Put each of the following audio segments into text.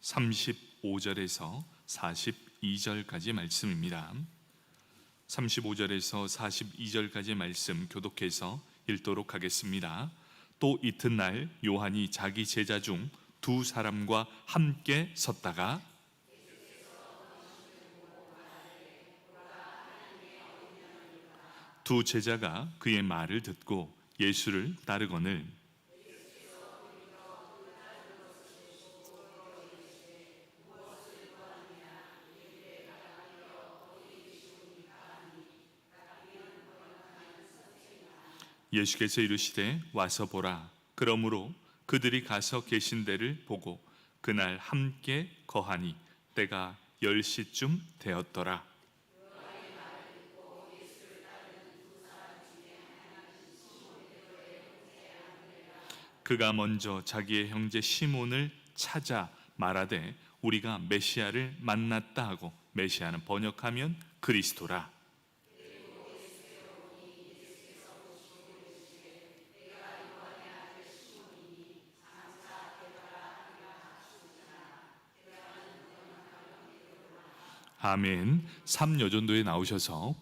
35절에서 42절까지 말씀입니다. 35절에서 42절까지 말씀 교독해서 읽도록 하겠습니다. 또 이튿날 요한이 자기 제자 중 두 사람과 함께 섰다가 두 제자가 그의 말을 듣고 예수를 따르거늘 예수께서 이르시되 와서 보라. 그러므로 그들이 가서 계신 데를 보고 그날 함께 거하니 때가 10시쯤 되었더라. 그가 먼저 자기의 형제 시몬을 찾아 말하되 우리가 메시아를 만났다 하고, 메시아는 번역하면 그리스도라. 아멘. 3여전도에 나오셔서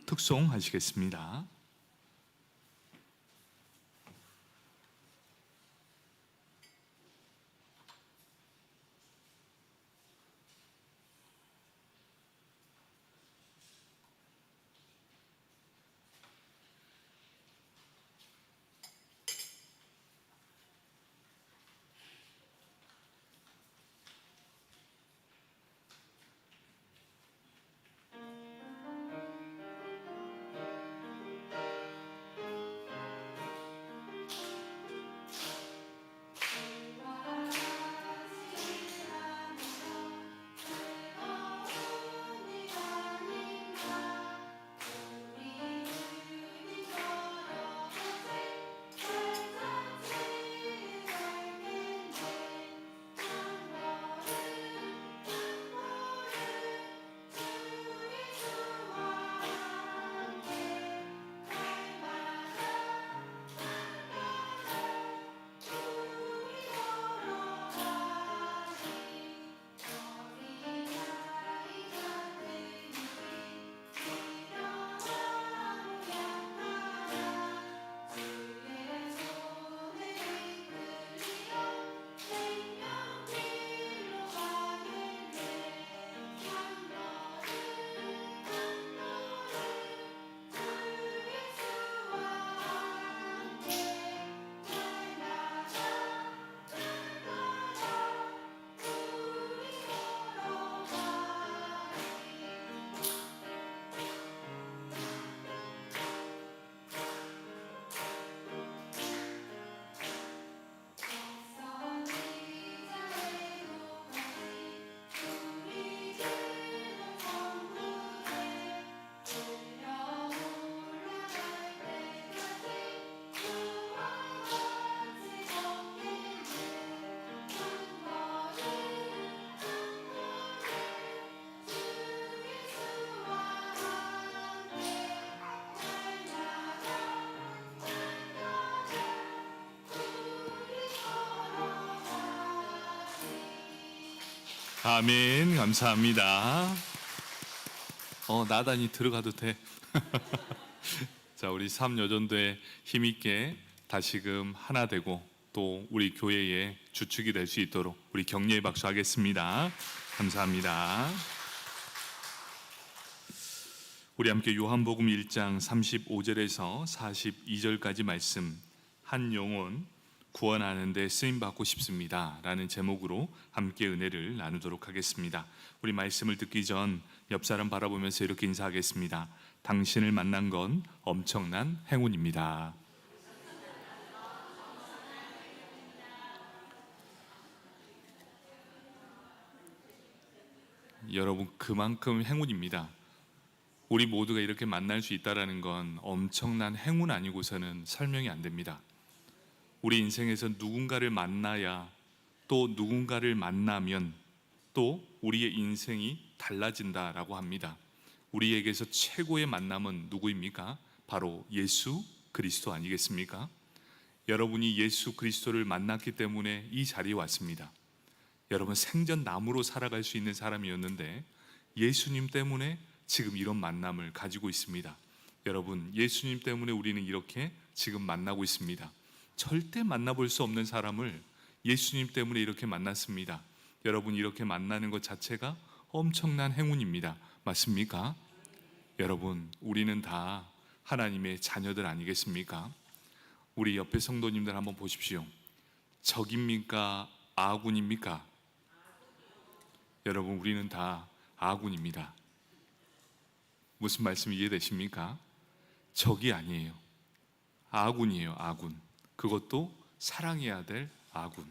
특송하시겠습니다. 아멘. 감사합니다. 나단이 들어가도 돼. 자, 우리 3여전도에 힘있게 다시금 하나 되고 또 우리 교회의 주축이 될 수 있도록 우리 격려의 박수 하겠습니다. 감사합니다. 우리 함께 요한복음 1장 35절에서 42절까지 말씀, 한 영혼 구원하는 데 쓰임받고 싶습니다 라는 제목으로 함께 은혜를 나누도록 하겠습니다. 우리 말씀을 듣기 전 옆 사람 바라보면서 이렇게 인사하겠습니다. 당신을 만난 건 엄청난 행운입니다. 여러분, 그만큼 행운입니다. 우리 모두가 이렇게 만날 수 있다는 건 엄청난 행운 아니고서는 설명이 안 됩니다. 우리 인생에서 누군가를 만나야, 또 누군가를 만나면 또 우리의 인생이 달라진다라고 합니다. 우리에게서 최고의 만남은 누구입니까? 바로 예수 그리스도 아니겠습니까? 여러분이 예수 그리스도를 만났기 때문에 이 자리에 왔습니다. 여러분, 생전나무로 살아갈 수 있는 사람이었는데 예수님 때문에 지금 이런 만남을 가지고 있습니다. 여러분, 예수님 때문에 우리는 이렇게 지금 만나고 있습니다. 절대 만나볼 수 없는 사람을 예수님 때문에 이렇게 만났습니다. 여러분, 이렇게 만나는 것 자체가 엄청난 행운입니다. 맞습니까? 여러분, 우리는 다 하나님의 자녀들 아니겠습니까? 우리 옆에 성도님들 한번 보십시오. 적입니까? 아군입니까? 여러분, 우리는 다 아군입니다. 무슨 말씀 이해되십니까? 적이 아니에요. 아군이에요, 아군. 그것도 사랑해야 될 아군.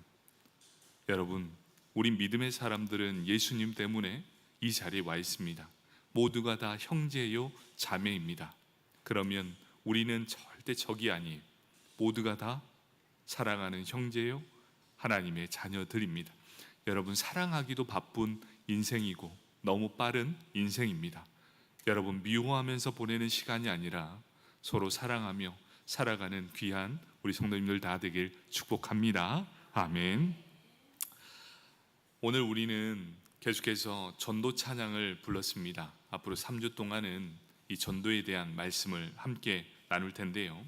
여러분, 우리 믿음의 사람들은 예수님 때문에 이 자리에 와 있습니다. 모두가 다 형제요, 자매입니다. 그러면 우리는 절대 적이 아니에요. 모두가 다 사랑하는 형제요, 하나님의 자녀들입니다. 여러분, 사랑하기도 바쁜 인생이고 너무 빠른 인생입니다. 여러분, 미워하면서 보내는 시간이 아니라 서로 사랑하며 살아가는 귀한 우리 성도님들 다 되길 축복합니다. 아멘. 오늘 우리는 계속해서 전도 찬양을 불렀습니다. 앞으로 3주 동안은 이 전도에 대한 말씀을 함께 나눌 텐데요.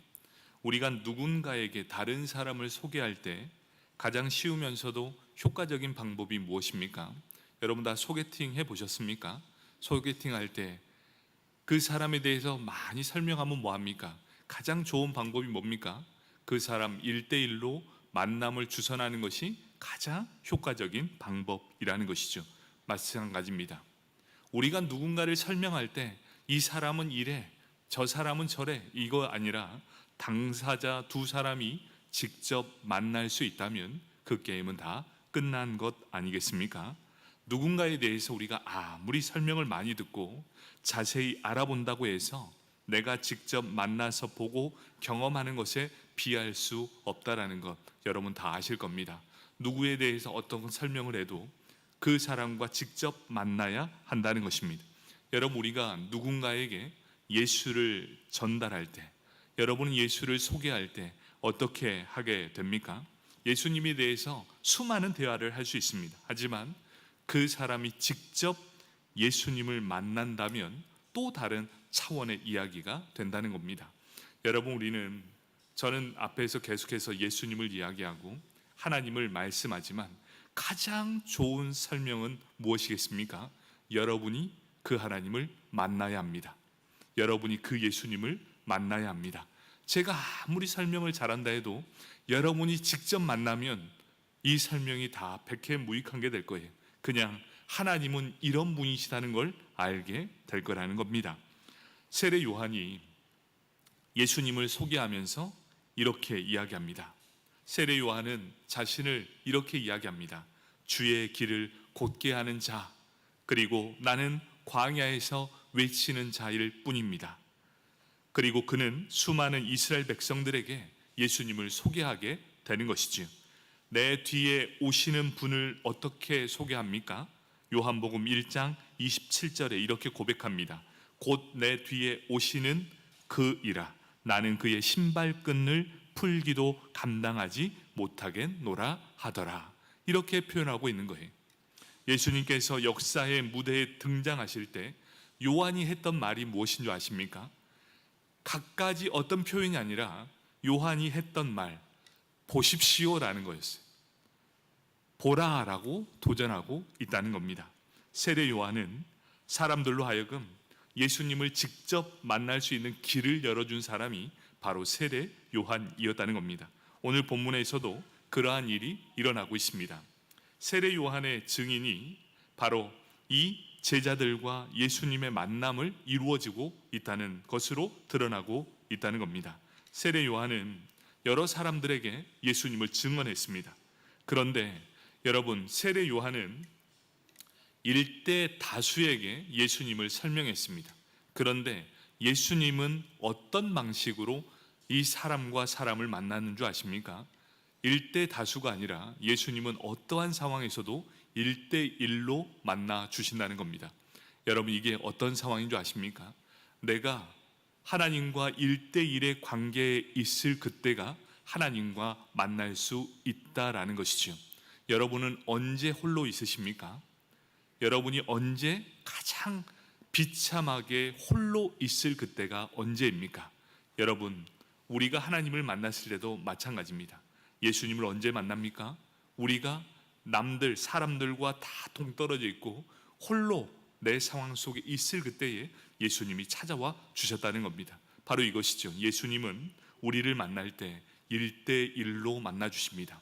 우리가 누군가에게 다른 사람을 소개할 때 가장 쉬우면서도 효과적인 방법이 무엇입니까? 여러분 다 소개팅 해보셨습니까? 소개팅 할 때 그 사람에 대해서 많이 설명하면 뭐합니까? 가장 좋은 방법이 뭡니까? 그 사람 1대1로 만남을 주선하는 것이 가장 효과적인 방법이라는 것이죠. 마찬가지입니다. 우리가 누군가를 설명할 때 이 사람은 이래, 저 사람은 저래, 이거 아니라 당사자 두 사람이 직접 만날 수 있다면 그 게임은 다 끝난 것 아니겠습니까? 누군가에 대해서 우리가 아무리 설명을 많이 듣고 자세히 알아본다고 해서 내가 직접 만나서 보고 경험하는 것에 비할 수 없다라는 것 여러분 다 아실 겁니다. 누구에 대해서 어떤 설명을 해도 그 사람과 직접 만나야 한다는 것입니다. 여러분, 우리가 누군가에게 예수를 전달할 때, 여러분은 예수를 소개할 때 어떻게 하게 됩니까? 예수님에 대해서 수많은 대화를 할 수 있습니다. 하지만 그 사람이 직접 예수님을 만난다면 또 다른 차원의 이야기가 된다는 겁니다. 여러분, 저는 앞에서 계속해서 예수님을 이야기하고 하나님을 말씀하지만 가장 좋은 설명은 무엇이겠습니까? 여러분이 그 하나님을 만나야 합니다. 여러분이 그 예수님을 만나야 합니다. 제가 아무리 설명을 잘한다 해도 여러분이 직접 만나면 이 설명이 다 백해무익한 게 될 거예요. 그냥 하나님은 이런 분이시다는 걸 알게 될 거라는 겁니다. 세례 요한이 예수님을 소개하면서 이렇게 이야기합니다. 세례 요한은 자신을 이렇게 이야기합니다. 주의 길을 곧게 하는 자, 그리고 나는 광야에서 외치는 자일 뿐입니다. 그리고 그는 수많은 이스라엘 백성들에게 예수님을 소개하게 되는 것이지요. 내 뒤에 오시는 분을 어떻게 소개합니까? 요한복음 1장 27절에 이렇게 고백합니다. 곧 내 뒤에 오시는 그이라. 나는 그의 신발끈을 풀기도 감당하지 못하겠노라 하더라. 이렇게 표현하고 있는 거예요. 예수님께서 역사의 무대에 등장하실 때 요한이 했던 말이 무엇인 줄 아십니까? 갖가지 어떤 표현이 아니라 요한이 했던 말, 보십시오라는 거였어요. 보라라고 도전하고 있다는 겁니다. 세례 요한은 사람들로 하여금 예수님을 직접 만날 수 있는 길을 열어준 사람이 바로 세례 요한이었다는 겁니다. 오늘 본문에서도 그러한 일이 일어나고 있습니다. 세례 요한의 증인이 바로 이 제자들과 예수님의 만남을 이루어지고 있다는 것으로 드러나고 있다는 겁니다. 세례 요한은 여러 사람들에게 예수님을 증언했습니다. 그런데 여러분, 세례 요한은 일대 다수에게 예수님을 설명했습니다. 그런데 예수님은 어떤 방식으로 이 사람과 사람을 만나는 줄 아십니까? 일대 다수가 아니라 예수님은 어떠한 상황에서도 1대1로 만나 주신다는 겁니다. 여러분, 이게 어떤 상황인 줄 아십니까? 내가 하나님과 1대1의 관계에 있을 그때가 하나님과 만날 수 있다라는 것이죠. 여러분은 언제 홀로 있으십니까? 여러분이 언제 가장 비참하게 홀로 있을 그때가 언제입니까? 여러분, 우리가 하나님을 만났을 때도 마찬가지입니다. 예수님을 언제 만납니까? 우리가 남들, 사람들과 다 동떨어져 있고 홀로 내 상황 속에 있을 그때에 예수님이 찾아와 주셨다는 겁니다. 바로 이것이죠. 예수님은 우리를 만날 때 1대1로 만나 주십니다.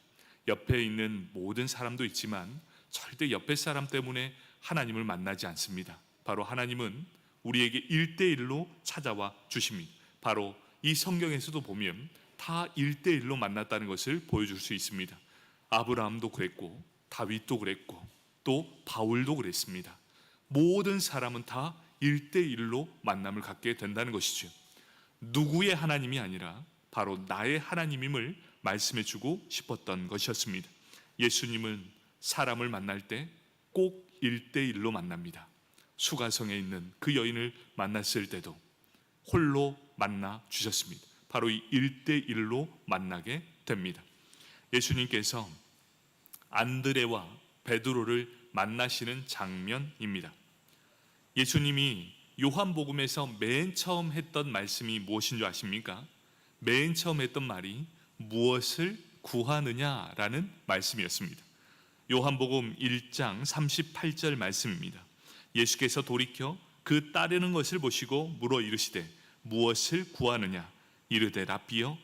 옆에 있는 모든 사람도 있지만 절대 옆에 사람 때문에 하나님을 만나지 않습니다. 바로 하나님은 우리에게 1대1로 찾아와 주십니다. 바로 이 성경에서도 보면 다 1대1로 만났다는 것을 보여줄 수 있습니다. 아브라함도 그랬고 다윗도 그랬고 또 바울도 그랬습니다. 모든 사람은 다 1대1로 만남을 갖게 된다는 것이죠. 누구의 하나님이 아니라 바로 나의 하나님임을 말씀해 주고 싶었던 것이었습니다. 예수님은 사람을 만날 때 꼭 1대1로 만납니다. 수가성에 있는 그 여인을 만났을 때도 홀로 만나 주셨습니다. 바로 이 1대1로 만나게 됩니다. 예수님께서 안드레와 베드로를 만나시는 장면입니다. 예수님이 요한복음에서 맨 처음 했던 말씀이 무엇인 줄 아십니까? 맨 처음 했던 말이 무엇을 구하느냐라는 말씀이었습니다. 요한복음 1장 38절 말씀입니다. 예수께서 돌이켜 그 따르는 것을 보시고 물어 이르시되 무엇을 구하느냐? 이르되 랍비여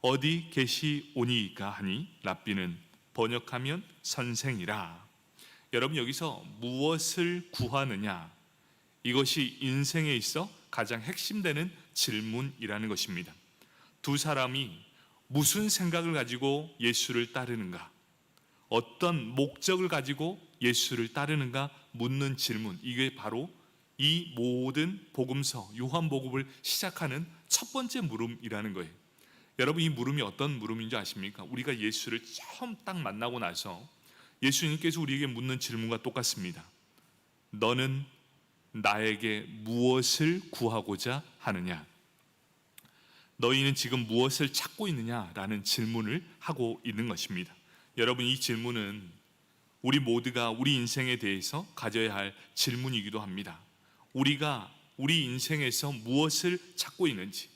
어디 계시오니이까 하니 랍비는 번역하면 선생이라. 여러분, 여기서 무엇을 구하느냐, 이것이 인생에 있어 가장 핵심되는 질문이라는 것입니다. 두 사람이 무슨 생각을 가지고 예수를 따르는가, 어떤 목적을 가지고 예수를 따르는가 묻는 질문, 이게 바로 이 모든 복음서 요한복음을 시작하는 첫 번째 물음이라는 거예요. 여러분, 이 물음이 어떤 물음인지 아십니까? 우리가 예수를 처음 딱 만나고 나서 예수님께서 우리에게 묻는 질문과 똑같습니다. 너는 나에게 무엇을 구하고자 하느냐? 너희는 지금 무엇을 찾고 있느냐라는 질문을 하고 있는 것입니다. 여러분, 이 질문은 우리 모두가 우리 인생에 대해서 가져야 할 질문이기도 합니다. 우리가 우리 인생에서 무엇을 찾고 있는지,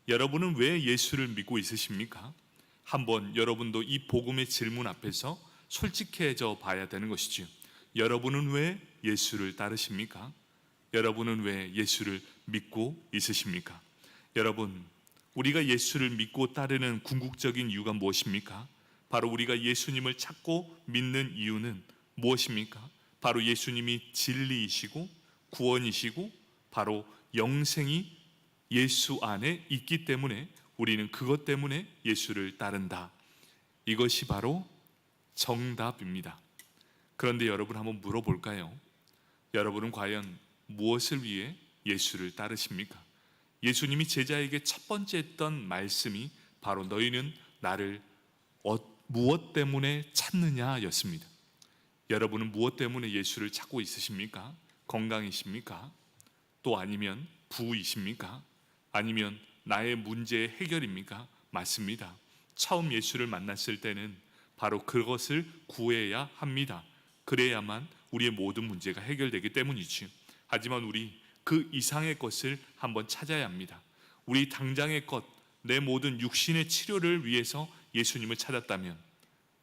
여러분은 왜 예수를 믿고 있으십니까? 한번 여러분도 이 복음의 질문 앞에서 솔직해져 봐야 되는 것이죠. 여러분은 왜 예수를 따르십니까? 여러분은 왜 예수를 믿고 있으십니까? 여러분, 우리가 예수를 믿고 따르는 궁극적인 이유가 무엇입니까? 바로 우리가 예수님을 찾고 믿는 이유는 무엇입니까? 바로 예수님이 진리이시고 구원이시고 바로 영생이 예수 안에 있기 때문에 우리는 그것 때문에 예수를 따른다. 이것이 바로 정답입니다. 그런데 여러분, 한번 물어볼까요? 여러분은 과연 무엇을 위해 예수를 따르십니까? 예수님이 제자에게 첫 번째 했던 말씀이 바로 너희는 나를 무엇 때문에 찾느냐였습니다. 여러분은 무엇 때문에 예수를 찾고 있으십니까? 건강이십니까? 또 아니면 부이십니까? 아니면 나의 문제의 해결입니까? 맞습니다. 처음 예수를 만났을 때는 바로 그것을 구해야 합니다. 그래야만 우리의 모든 문제가 해결되기 때문이지. 하지만 우리 그 이상의 것을 한번 찾아야 합니다. 우리 당장의 것, 내 모든 육신의 치료를 위해서 예수님을 찾았다면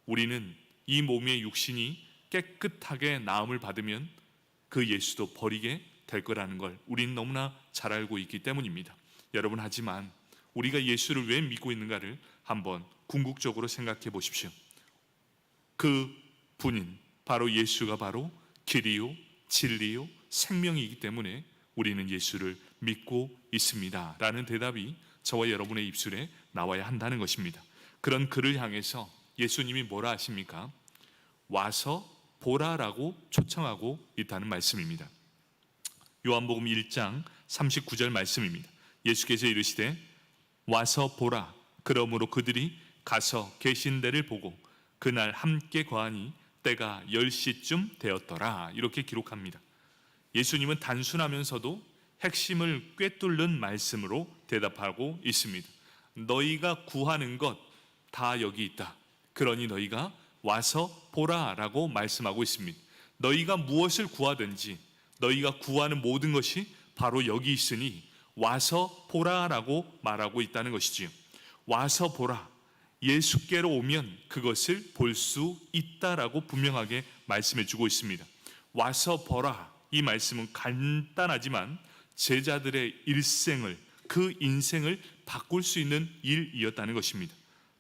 우리는 이 몸의 육신이 깨끗하게 나음을 받으면 그 예수도 버리게 될 거라는 걸 우리는 너무나 잘 알고 있기 때문입니다. 여러분, 하지만 우리가 예수를 왜 믿고 있는가를 한번 궁극적으로 생각해 보십시오. 그 분인 바로 예수가 바로 길이요 진리요 생명이기 때문에 우리는 예수를 믿고 있습니다 라는 대답이 저와 여러분의 입술에 나와야 한다는 것입니다. 그런 그를 향해서 예수님이 뭐라 하십니까? 와서 보라라고 초청하고 있다는 말씀입니다. 요한복음 1장 39절 말씀입니다. 예수께서 이르시되 와서 보라. 그러므로 그들이 가서 계신 데를 보고 그날 함께 거하니 때가 10시쯤 되었더라. 이렇게 기록합니다. 예수님은 단순하면서도 핵심을 꿰뚫는 말씀으로 대답하고 있습니다. 너희가 구하는 것 다 여기 있다. 그러니 너희가 와서 보라라고 말씀하고 있습니다. 너희가 무엇을 구하든지 너희가 구하는 모든 것이 바로 여기 있으니 와서 보라라고 말하고 있다는 것이지요. 와서 보라. 예수께로 오면 그것을 볼 수 있다라고 분명하게 말씀해 주고 있습니다. 와서 보라. 이 말씀은 간단하지만 제자들의 일생을, 그 인생을 바꿀 수 있는 일이었다는 것입니다.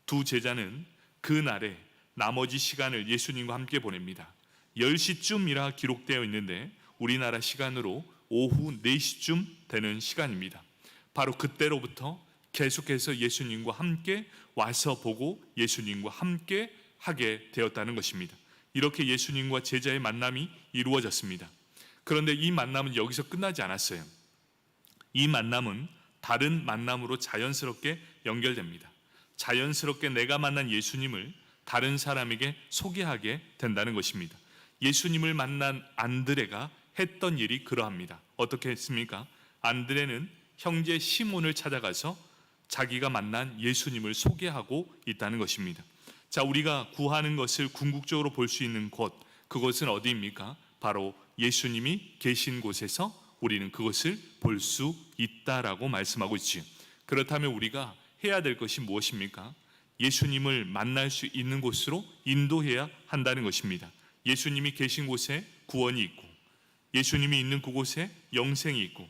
두 제자는 그날에 나머지 시간을 예수님과 함께 보냅니다. 10시쯤이라 기록되어 있는데 우리나라 시간으로 오후 4시쯤 되는 시간입니다. 바로 그때로부터 계속해서 예수님과 함께 와서 보고 예수님과 함께 하게 되었다는 것입니다. 이렇게 예수님과 제자의 만남이 이루어졌습니다. 그런데 이 만남은 여기서 끝나지 않았어요. 이 만남은 다른 만남으로 자연스럽게 연결됩니다. 자연스럽게 내가 만난 예수님을 다른 사람에게 소개하게 된다는 것입니다. 예수님을 만난 안드레가 했던 일이 그러합니다. 어떻게 했습니까? 안드레는 형제 시몬을 찾아가서 자기가 만난 예수님을 소개하고 있다는 것입니다. 자, 우리가 구하는 것을 궁극적으로 볼 수 있는 곳, 그곳은 어디입니까? 바로 예수님이 계신 곳에서 우리는 그것을 볼 수 있다라고 말씀하고 있지요. 그렇다면 우리가 해야 될 것이 무엇입니까? 예수님을 만날 수 있는 곳으로 인도해야 한다는 것입니다. 예수님이 계신 곳에 구원이 있고, 예수님이 있는 그곳에 영생이 있고,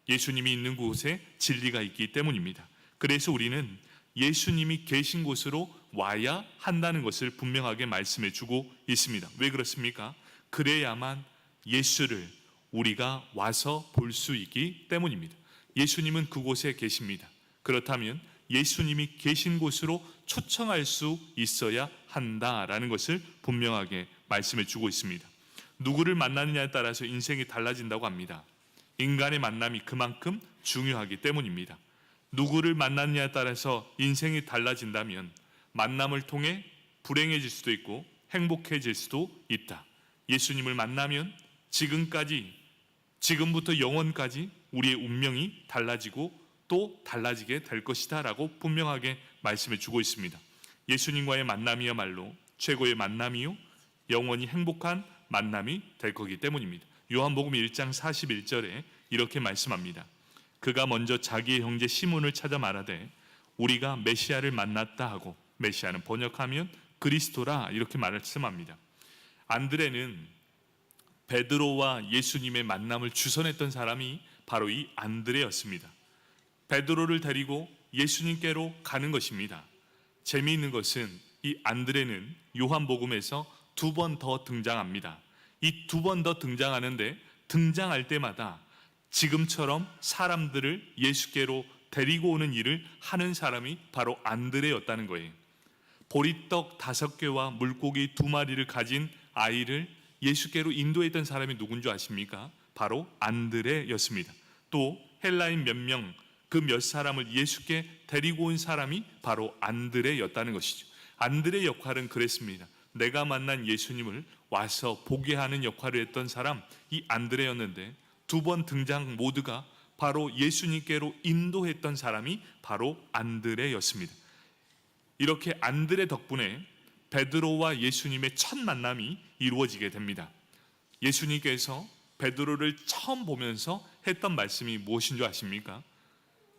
예수님이 있는 곳에 진리가 있기 때문입니다. 그래서 우리는 예수님이 계신 곳으로 와야 한다는 것을 분명하게 말씀해 주고 있습니다. 왜 그렇습니까? 그래야만 예수를 우리가 와서 볼 수 있기 때문입니다. 예수님은 그곳에 계십니다. 그렇다면 예수님이 계신 곳으로 초청할 수 있어야 한다라는 것을 분명하게 말씀해 주고 있습니다. 누구를 만나느냐에 따라서 인생이 달라진다고 합니다. 인간의 만남이 그만큼 중요하기 때문입니다. 누구를 만났냐에 따라서 인생이 달라진다면 만남을 통해 불행해질 수도 있고 행복해질 수도 있다. 예수님을 만나면 지금부터 영원까지 우리의 운명이 달라지고 또 달라지게 될 것이다 라고 분명하게 말씀해 주고 있습니다. 예수님과의 만남이야말로 최고의 만남이요 영원히 행복한 만남이 될 거기 때문입니다. 요한복음 1장 41절에 이렇게 말씀합니다. 그가 먼저 자기의 형제 시몬을 찾아 말하되 우리가 메시아를 만났다 하고, 메시아는 번역하면 그리스도라 이렇게 말씀합니다. 안드레는 베드로와 예수님의 만남을 주선했던 사람이 바로 이 안드레였습니다. 베드로를 데리고 예수님께로 가는 것입니다. 재미있는 것은 이 안드레는 요한복음에서 2번 더 등장합니다. 이 2번 더 등장하는데 등장할 때마다 지금처럼 사람들을 예수께로 데리고 오는 일을 하는 사람이 바로 안드레였다는 거예요. 보리떡 5개와 물고기 2마리를 가진 아이를 예수께로 인도했던 사람이 누군 줄 아십니까? 바로 안드레였습니다. 또 헬라인 몇 명, 그 몇 사람을 예수께 데리고 온 사람이 바로 안드레였다는 것이죠. 안드레의 역할은 그랬습니다. 내가 만난 예수님을 와서 보게 하는 역할을 했던 사람, 이 안드레였는데 2번 등장 모두가 바로 예수님께로 인도했던 사람이 바로 안드레였습니다. 이렇게 안드레 덕분에 베드로와 예수님의 첫 만남이 이루어지게 됩니다. 예수님께서 베드로를 처음 보면서 했던 말씀이 무엇인 줄 아십니까?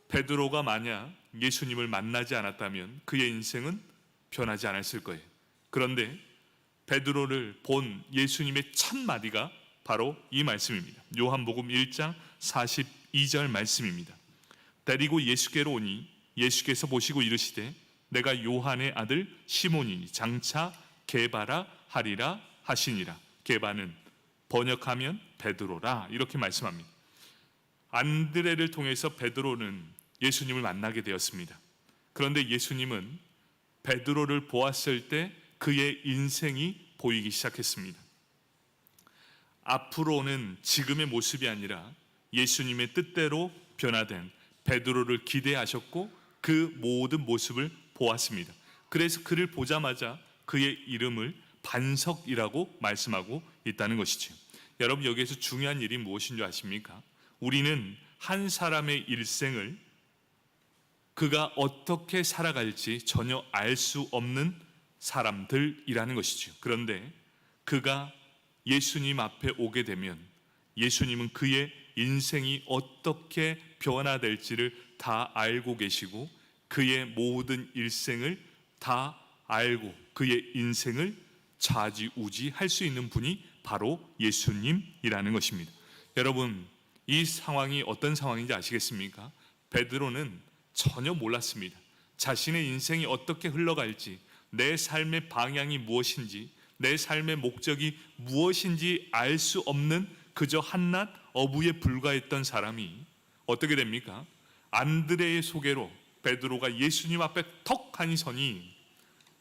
베드로가 만약 예수님을 만나지 않았다면 그의 인생은 변하지 않았을 거예요. 그런데 베드로를 본 예수님의 첫 마디가 바로 이 말씀입니다. 요한복음 1장 42절 말씀입니다. 데리고 예수께로 오니 예수께서 보시고 이르시되 내가 요한의 아들 시몬이니 장차 게바라 하리라 하시니라. 게바는 번역하면 베드로라 이렇게 말씀합니다. 안드레를 통해서 베드로는 예수님을 만나게 되었습니다. 그런데 예수님은 베드로를 보았을 때 그의 인생이 보이기 시작했습니다. 앞으로는 지금의 모습이 아니라 예수님의 뜻대로 변화된 베드로를 기대하셨고 그 모든 모습을 보았습니다. 그래서 그를 보자마자 그의 이름을 반석이라고 말씀하고 있다는 것이죠. 여러분, 여기에서 중요한 일이 무엇인 줄 아십니까? 우리는 한 사람의 일생을 그가 어떻게 살아갈지 전혀 알 수 없는 사람들이라는 것이죠. 그런데 그가 예수님 앞에 오게 되면 예수님은 그의 인생이 어떻게 변화될지를 다 알고 계시고 그의 모든 일생을 다 알고 그의 인생을 좌지우지할 수 있는 분이 바로 예수님이라는 것입니다. 여러분, 이 상황이 어떤 상황인지 아시겠습니까? 베드로는 전혀 몰랐습니다. 자신의 인생이 어떻게 흘러갈지, 내 삶의 방향이 무엇인지, 내 삶의 목적이 무엇인지 알 수 없는 그저 한낱 어부에 불과했던 사람이 어떻게 됩니까? 안드레의 소개로 베드로가 예수님 앞에 턱하니 서니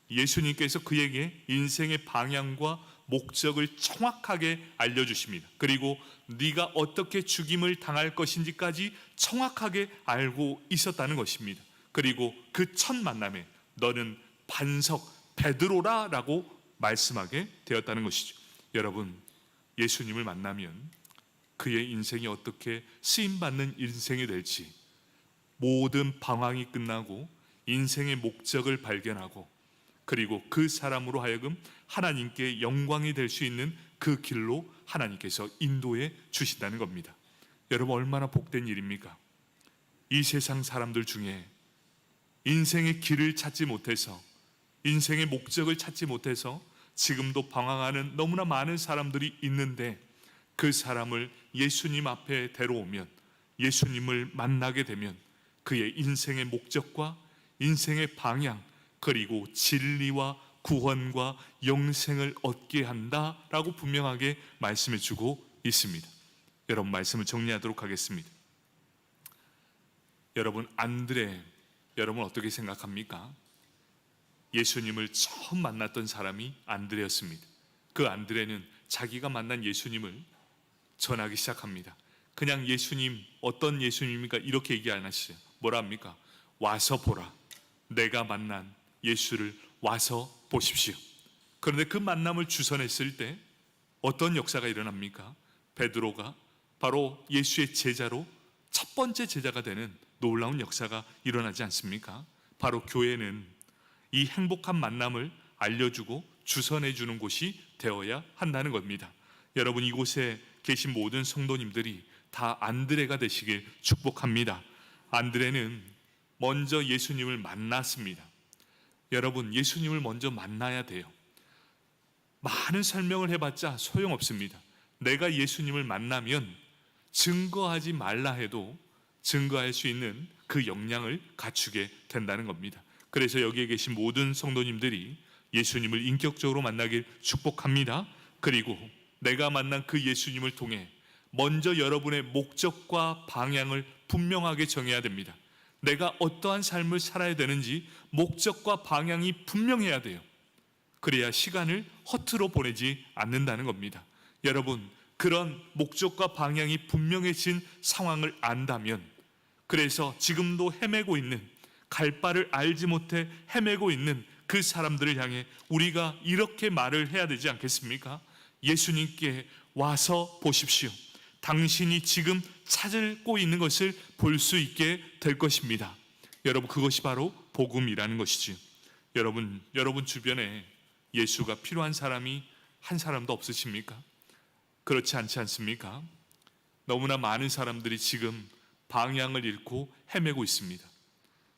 예수님께서 그에게 인생의 방향과 목적을 정확하게 알려주십니다. 그리고 네가 어떻게 죽임을 당할 것인지까지 정확하게 알고 있었다는 것입니다. 그리고 그 첫 만남에 너는 반석 베드로라 라고 말씀하게 되었다는 것이죠. 여러분, 예수님을 만나면 그의 인생이 어떻게 쓰임받는 인생이 될지, 모든 방황이 끝나고 인생의 목적을 발견하고 그리고 그 사람으로 하여금 하나님께 영광이 될 수 있는 그 길로 하나님께서 인도해 주신다는 겁니다. 여러분, 얼마나 복된 일입니까? 이 세상 사람들 중에 인생의 길을 찾지 못해서, 인생의 목적을 찾지 못해서 지금도 방황하는 너무나 많은 사람들이 있는데, 그 사람을 예수님 앞에 데려오면, 예수님을 만나게 되면 그의 인생의 목적과 인생의 방향, 그리고 진리와 구원과 영생을 얻게 한다라고 분명하게 말씀해 주고 있습니다. 여러분, 말씀을 정리하도록 하겠습니다. 여러분, 안드레, 여러분 어떻게 생각합니까? 예수님을 처음 만났던 사람이 안드레였습니다. 그 안드레는 자기가 만난 예수님을 전하기 시작합니다. 그냥 예수님, 어떤 예수님입니까? 이렇게 얘기 안 하시죠. 뭐라 합니까? 와서 보라. 내가 만난 예수를 와서 보십시오. 그런데 그 만남을 주선했을 때 어떤 역사가 일어납니까? 베드로가 바로 예수의 제자로 첫 번째 제자가 되는 놀라운 역사가 일어나지 않습니까? 바로 교회는 이 행복한 만남을 알려주고 주선해 주는 곳이 되어야 한다는 겁니다. 여러분, 이곳에 계신 모든 성도님들이 다 안드레가 되시길 축복합니다. 안드레는 먼저 예수님을 만났습니다. 여러분, 예수님을 먼저 만나야 돼요. 많은 설명을 해봤자 소용없습니다. 내가 예수님을 만나면 증거하지 말라 해도 증거할 수 있는 그 역량을 갖추게 된다는 겁니다. 그래서 여기에 계신 모든 성도님들이 예수님을 인격적으로 만나길 축복합니다. 그리고 내가 만난 그 예수님을 통해 먼저 여러분의 목적과 방향을 분명하게 정해야 됩니다. 내가 어떠한 삶을 살아야 되는지 목적과 방향이 분명해야 돼요. 그래야 시간을 허투루 보내지 않는다는 겁니다. 여러분, 그런 목적과 방향이 분명해진 상황을 안다면, 그래서 지금도 헤매고 있는, 갈 바를 알지 못해 헤매고 있는 그 사람들을 향해 우리가 이렇게 말을 해야 되지 않겠습니까? 예수님께 와서 보십시오. 당신이 지금 찾고 있는 것을 볼 수 있게 될 것입니다. 여러분, 그것이 바로 복음이라는 것이죠. 여러분 주변에 예수가 필요한 사람이 한 사람도 없으십니까? 그렇지 않지 않습니까? 너무나 많은 사람들이 지금 방향을 잃고 헤매고 있습니다.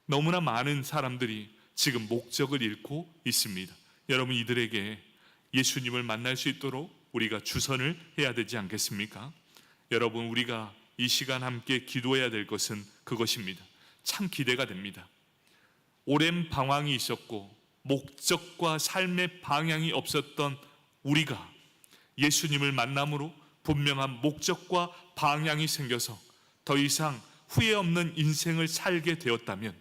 너무나 많은 사람들이 지금 목적을 잃고 있습니다. 여러분, 이들에게 예수님을 만날 수 있도록 우리가 주선을 해야 되지 않겠습니까? 여러분, 우리가 이 시간 함께 기도해야 될 것은 그것입니다. 참 기대가 됩니다. 오랜 방황이 있었고 목적과 삶의 방향이 없었던 우리가 예수님을 만남으로 분명한 목적과 방향이 생겨서 더 이상 후회 없는 인생을 살게 되었다면,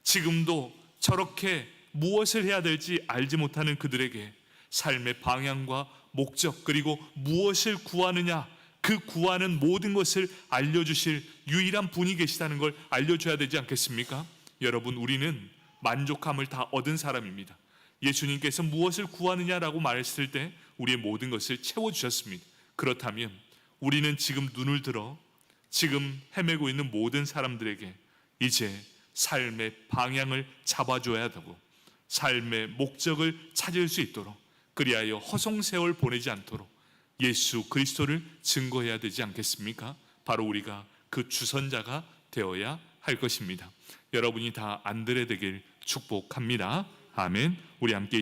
지금도 저렇게 무엇을 해야 될지 알지 못하는 그들에게 삶의 방향과 목적, 그리고 무엇을 구하느냐, 그 구하는 모든 것을 알려주실 유일한 분이 계시다는 걸 알려줘야 되지 않겠습니까? 여러분, 우리는 만족함을 다 얻은 사람입니다. 예수님께서 무엇을 구하느냐라고 말했을 때 우리의 모든 것을 채워주셨습니다. 그렇다면 우리는 지금 눈을 들어 지금 헤매고 있는 모든 사람들에게 이제 삶의 방향을 잡아줘야 되고, 삶의 목적을 찾을 수 있도록, 그리하여 허송세월 보내지 않도록 예수 그리스도를 증거해야 되지 않겠습니까? 바로 우리가 그 주선자가 되어야 할 것입니다. 여러분이 다 안드레 되길 축복합니다. 아멘. 우리 함께